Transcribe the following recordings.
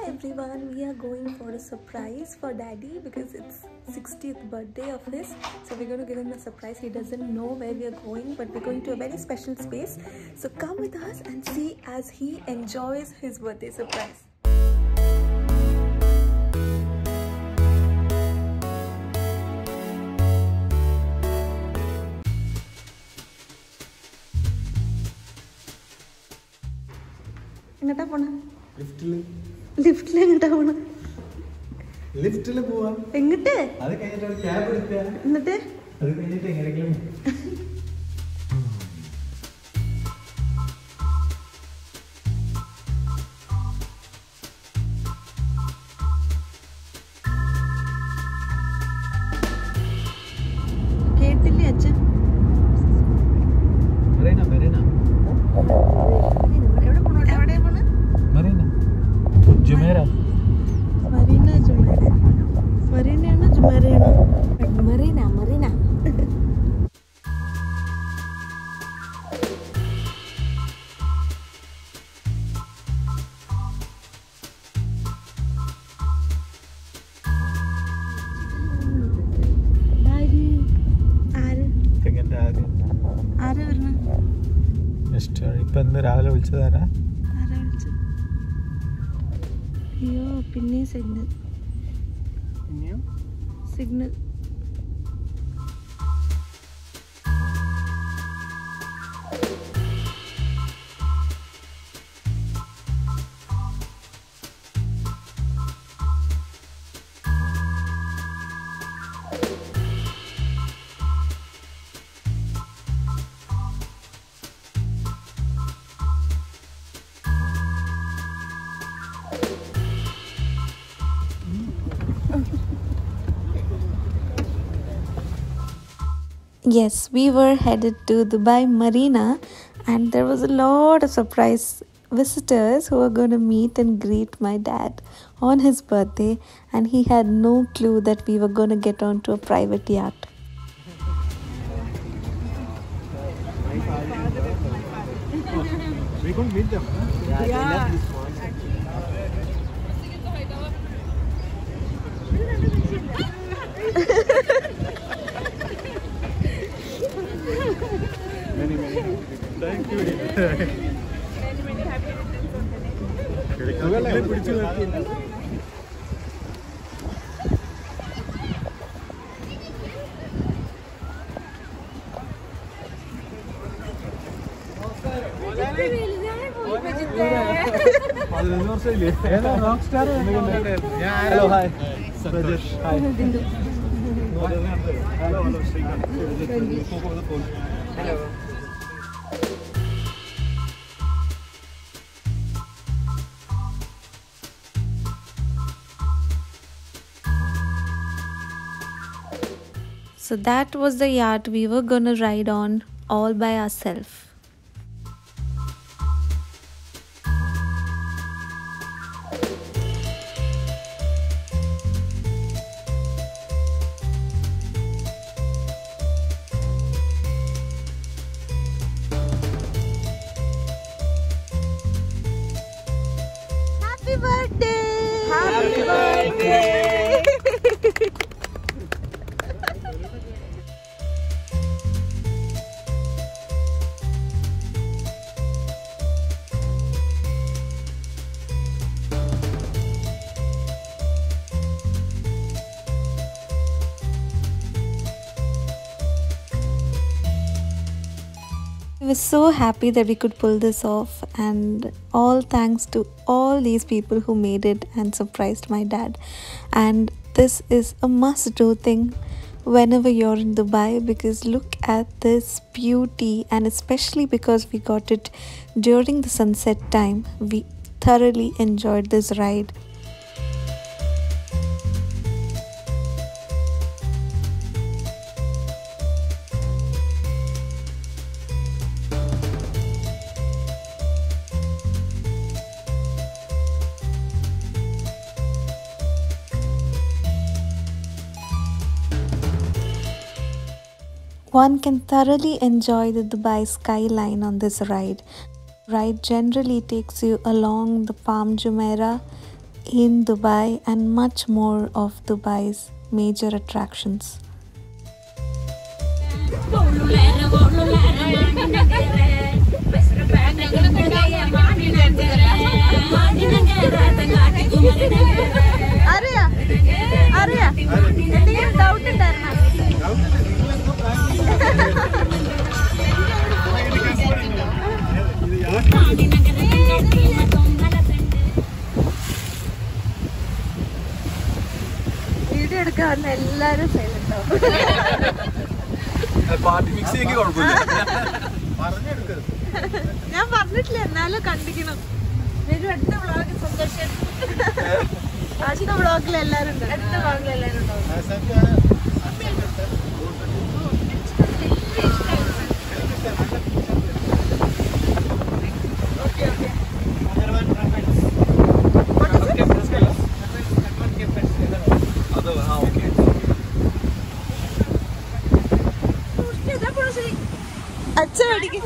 everyone, we are going for a surprise for daddy because it's 60th birthday of his. So we're going to give him a surprise. He doesn't know where we are going, but we're going to a very special space. So come with us and see as he enjoys his birthday surprise. ലിഫ്റ്റിൽ പോവാ എങ്ങോട്ട് എന്നിട്ട് കേട്ടില്ലേ അച്ഛൻ? ഇപ്പൊ ഇന്ന് രാവിലെ വിളിച്ചതാരാ? അയ്യോ പിന്നെ signal Yes, we were headed to Dubai Marina and there was a lot of surprise visitors who were going to meet and greet my dad on his birthday, and he had no clue that we were going to get onto a private yacht. We couldn't meet them, huh? Yeah. Many thank you. Many happy returns. Hello, hi. Rajesh. Hi. Hello. So that was the yacht we were gonna ride on all by ourselves. Happy birthday! Happy birthday! We were so happy that we could pull this off, and all thanks to all these people who made it and surprised my dad. And this is a must-do thing whenever you're in Dubai, because look at this beauty, and especially because we got it during the sunset time, we thoroughly enjoyed this ride. One can thoroughly enjoy the Dubai skyline on this ride. Ride generally takes you along the Palm Jumeirah in Dubai and much more of Dubai's major attractions. Video എടുക്കാൻ എല്ലാരും silent ആവും. ഞാൻ പറഞ്ഞിട്ടില്ല, എന്നാലും കണ്ടിക്കണം. വരും അടുത്ത vlog സന്തോഷം. അടുത്ത വ്ളോഗിൽ എല്ലാരും ഉണ്ട്. അടുത്ത വ്ളോഗിൽ എല്ലാരും ഉണ്ടാവും. അച്ഛൻ പഠിക്കും.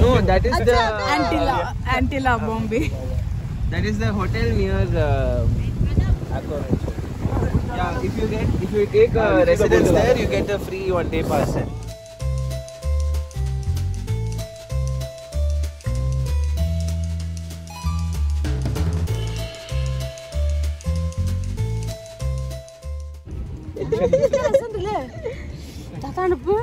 No, that is the Antilla Bombay. that is the hotel near Achan. Yeah, if you take a residence there, you get a free 1-day pass. തണുപ്പ്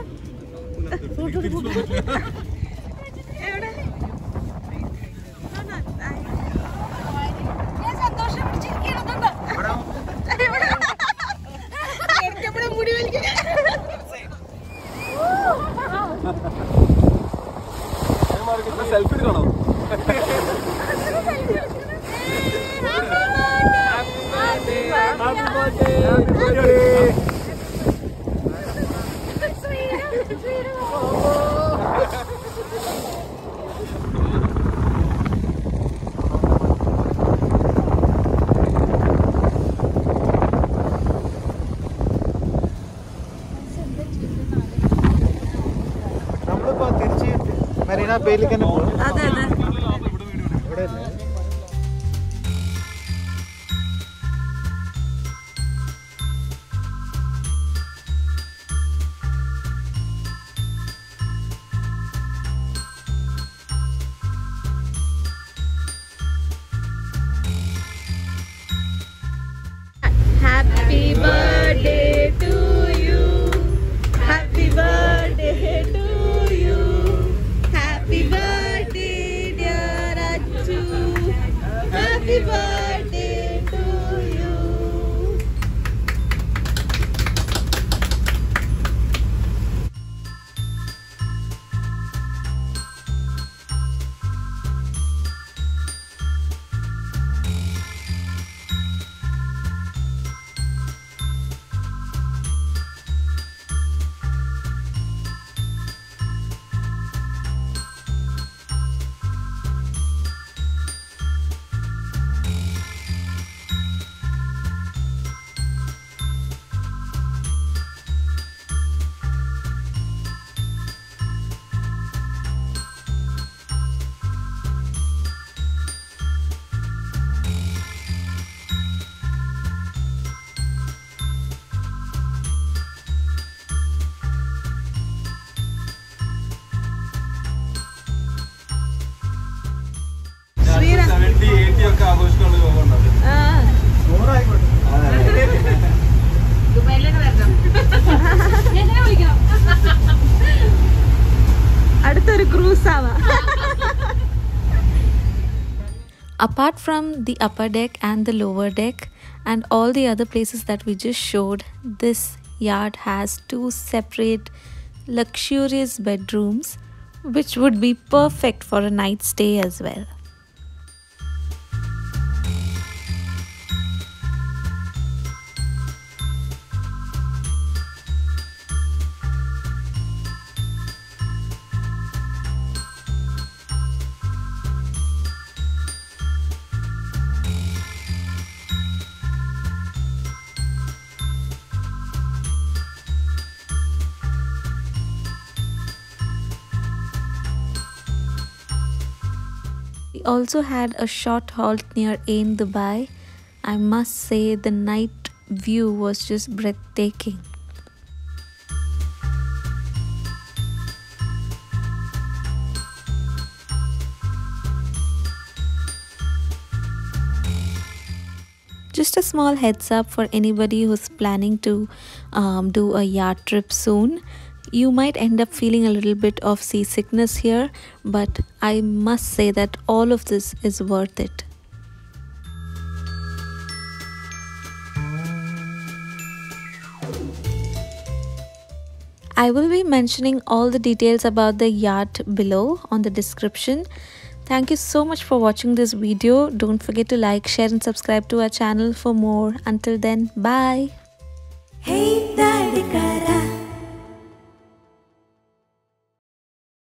മുടി വലിക്കില്ല. സെൽഫി എടുക്കണോ? നമ്മളിപ്പോ തിരിച്ച് മരീന ബേയിലേക്ക് തന്നെ പോകും. അതെ അതെ. Happy birthday to you. Happy birthday to you. Happy birthday dear Achu. Happy birthday to you. Apart from the upper deck and the lower deck and all the other places that we just showed, this yacht has 2 separate luxurious bedrooms which would be perfect for a night stay as well. We also had a short halt near Ain, Dubai. I must say the night view was just breathtaking. Just a small heads up for anybody who's planning to do a yacht trip soon. You might end up feeling a little bit of seasickness here, but I must say that all of this is worth it. I will be mentioning all the details about the yacht below on the description. Thank you so much for watching this video. Don't forget to like, share and subscribe to our channel for more. Until then, bye. Hey, Daddy,